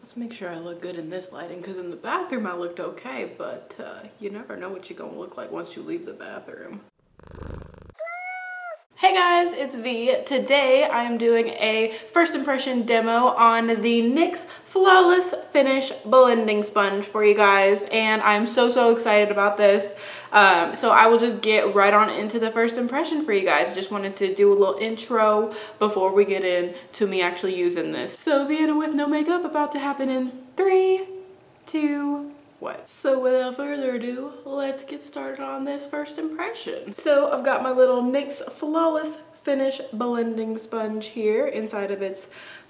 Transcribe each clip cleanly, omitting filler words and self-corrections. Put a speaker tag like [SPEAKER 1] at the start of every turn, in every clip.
[SPEAKER 1] Let's make sure I look good in this lighting, because in the bathroom I looked okay, but you never know what you're gonna look like once you leave the bathroom. Hey guys, it's V. Today I am doing a first impression demo on the NYX Flawless Finish Blending Sponge for you guys, and I'm so excited about this. So I will just get right on into the first impression for you guys. Just wanted to do a little intro before we get into me actually using this. So Vienna with no makeup about to happen in 3, 2, what? So without further ado, let's get started on this first impression. So I've got my little NYX Flawless Finish Blending Sponge here inside of its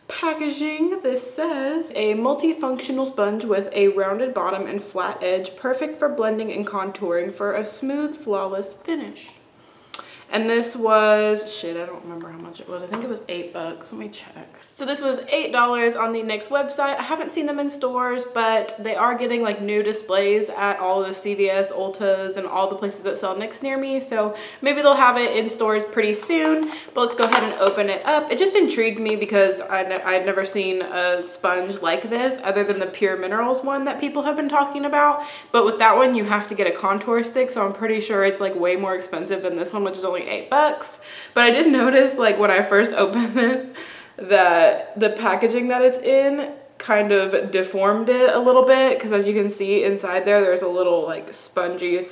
[SPEAKER 1] packaging. This says a multifunctional sponge with a rounded bottom and flat edge, perfect for blending and contouring for a smooth, flawless finish. And this was, shit, I don't remember how much it was. I think it was $8. Let me check. So this was $8 on the NYX website. I haven't seen them in stores, but they are getting like new displays at all the CVS, Ultas, and all the places that sell NYX near me. So maybe they'll have it in stores pretty soon, but let's go ahead and open it up. It just intrigued me because I'd never seen a sponge like this other than the Pure Minerals one that people have been talking about. But with that one, you have to get a contour stick. So I'm pretty sure it's like way more expensive than this one, which is only $8. But I did notice, like, when I first opened this, that the packaging that it's in kind of deformed it a little bit, because as you can see inside there's a little like spongy,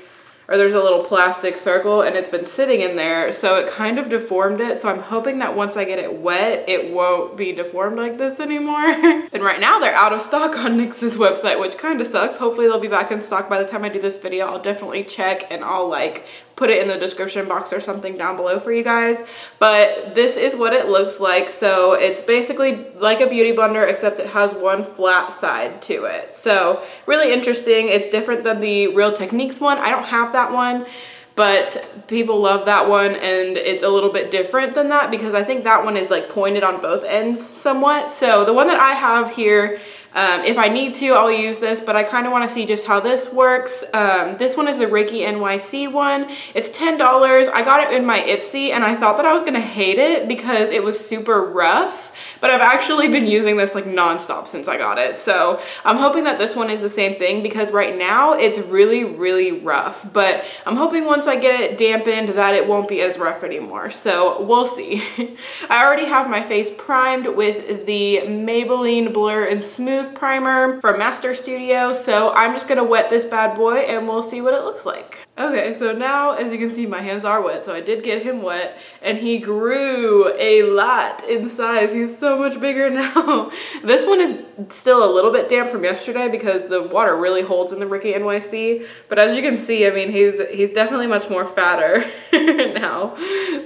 [SPEAKER 1] or there's a little plastic circle, and it's been sitting in there, so it kind of deformed it. So I'm hoping that once I get it wet, it won't be deformed like this anymore. And right now they're out of stock on NYX's website, which kind of sucks. Hopefully they'll be back in stock by the time I do this video. I'll definitely check, and I'll like put it in the description box or something down below for you guys. But this is what it looks like. So it's basically like a beauty blender, except it has one flat side to it. So really interesting. It's different than the Real Techniques one. I don't have that one, but people love that one, and it's a little bit different than that because I think that one is like pointed on both ends somewhat. So the one that I have here, if I need to, I'll use this, but I kind of want to see just how this works. This one is the Reiki NYC one. It's $10. I got it in my Ipsy, and I thought that I was going to hate it because it was super rough, but I've actually been using this like nonstop since I got it. So I'm hoping that this one is the same thing, because right now it's really rough, but I'm hoping once I get it dampened that it won't be as rough anymore. So we'll see. I already have my face primed with the Maybelline Blur and Smooth primer from Master Studio, so I'm just gonna wet this bad boy and we'll see what it looks like. Okay, so now as you can see, my hands are wet, so I did get him wet, and he grew a lot in size. He's so much bigger now. This one is still a little bit damp from yesterday because the water really holds in the Reiki NYC, but as you can see, I mean, he's definitely much more fatter now.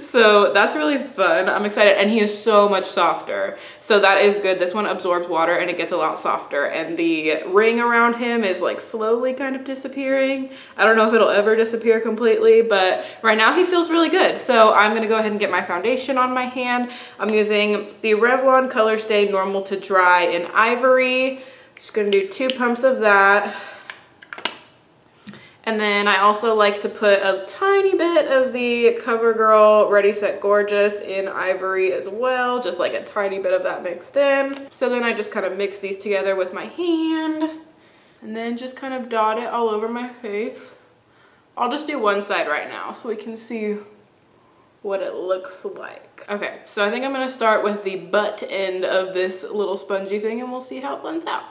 [SPEAKER 1] So that's really fun. I'm excited, and he is so much softer. So that is good. This one absorbs water and it gets a lot softer, and the ring around him is like slowly kind of disappearing. I don't know if it'll ever disappear completely, but right now he feels really good. So I'm gonna go ahead and get my foundation on my hand. I'm using the Revlon Color Stay Normal to Dry in Ivory. Just gonna do 2 pumps of that. And then I also like to put a tiny bit of the CoverGirl Ready Set Gorgeous in Ivory as well, just like a tiny bit of that mixed in. So then I just kind of mix these together with my hand, and then just kind of dot it all over my face. I'll just do one side right now so we can see what it looks like. Okay, so I think I'm gonna start with the butt end of this little spongy thing, and we'll see how it blends out.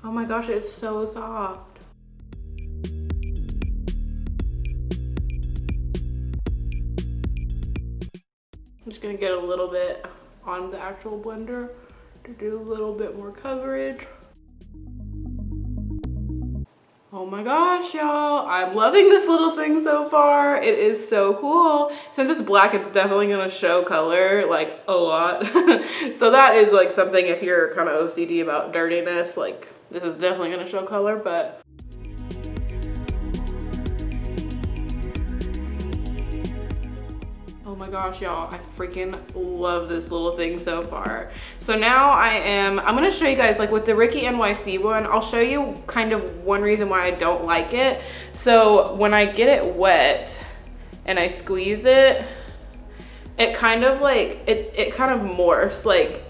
[SPEAKER 1] Oh my gosh, it's so soft. I'm just gonna get a little bit on the actual blender to do a little bit more coverage. Oh my gosh, y'all, I'm loving this little thing so far. It is so cool. Since it's black, it's definitely gonna show color like a lot. So that is like something, if you're kind of OCD about dirtiness, like this is definitely gonna show color, but oh my gosh, y'all, I freaking love this little thing so far. So now I'm gonna show you guys, like with the Reiki NYC one, I'll show you kind of one reason why I don't like it. So when I get it wet, and I squeeze it, it kind of like, it kind of morphs. Like,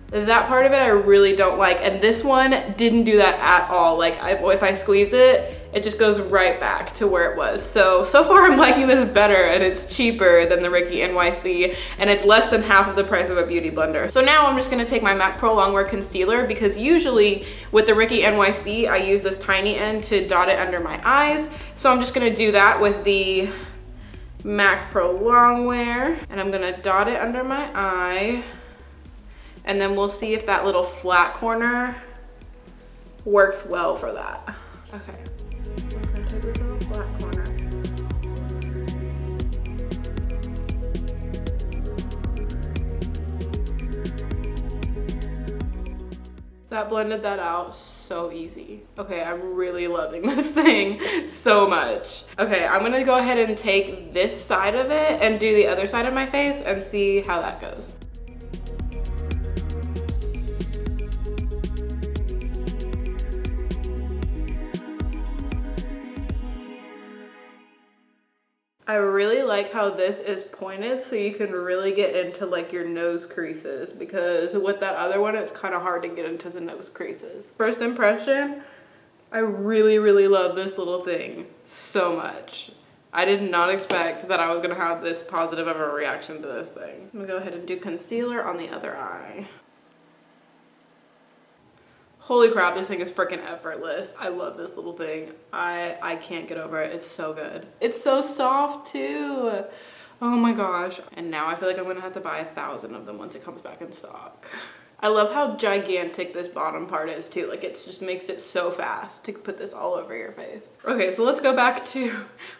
[SPEAKER 1] that part of it I really don't like, and this one didn't do that at all. Like, if I squeeze it, it just goes right back to where it was. So far I'm liking this better, and it's cheaper than the Ricky NYC, and it's less than half of the price of a beauty blender. So now I'm just gonna take my MAC Pro Longwear Concealer, because usually with the Ricky NYC, I use this tiny end to dot it under my eyes. So I'm just gonna do that with the MAC Pro Longwear, and I'm gonna dot it under my eye. And then we'll see if that little flat corner works well for that. Okay, I'm gonna take this little flat corner. That blended that out so easy. Okay, I'm really loving this thing so much. Okay, I'm gonna go ahead and take this side of it and do the other side of my face and see how that goes. I really like how this is pointed, so you can really get into like your nose creases, because with that other one, it's kind of hard to get into the nose creases. First impression, I really, really love this little thing so much. I did not expect that I was gonna have this positive of a reaction to this thing. I'm gonna go ahead and do concealer on the other eye. Holy crap, this thing is freaking effortless. I love this little thing. I can't get over it. It's so good. It's so soft too. Oh my gosh. And now I feel like I'm gonna have to buy 1,000 of them once it comes back in stock. I love how gigantic this bottom part is too. Like, it just makes it so fast to put this all over your face. Okay, so let's go back to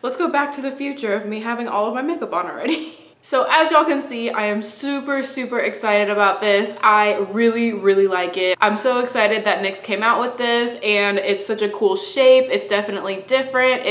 [SPEAKER 1] the future of me having all of my makeup on already. So as y'all can see, I am super, super excited about this. I really, really like it. I'm so excited that NYX came out with this, and it's such a cool shape. It's definitely different.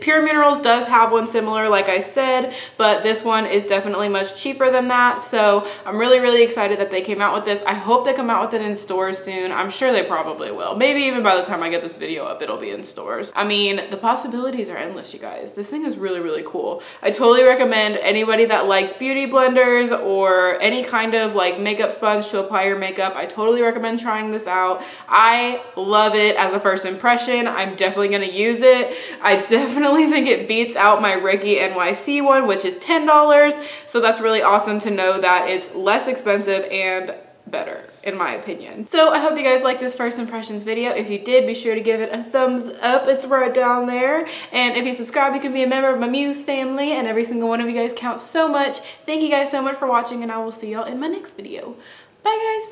[SPEAKER 1] Pure Minerals does have one similar, like I said, but this one is definitely much cheaper than that. So I'm really, really excited that they came out with this. I hope they come out with it in stores soon. I'm sure they probably will. Maybe even by the time I get this video up, it'll be in stores. I mean, the possibilities are endless, you guys. This thing is really, really cool. I totally recommend anybody that likes beauty blenders or any kind of like makeup sponge to apply your makeup. I totally recommend trying this out. I love it as a first impression. I'm definitely gonna use it. I definitely think it beats out my Ricky NYC one, which is $10. So that's really awesome to know that it's less expensive and better, in my opinion. So I hope you guys liked this first impressions video. If you did, be sure to give it a thumbs up. It's right down there. And if you subscribe, you can be a member of my Muse family, and every single one of you guys counts so much. Thank you guys so much for watching, and I will see y'all in my next video. Bye guys.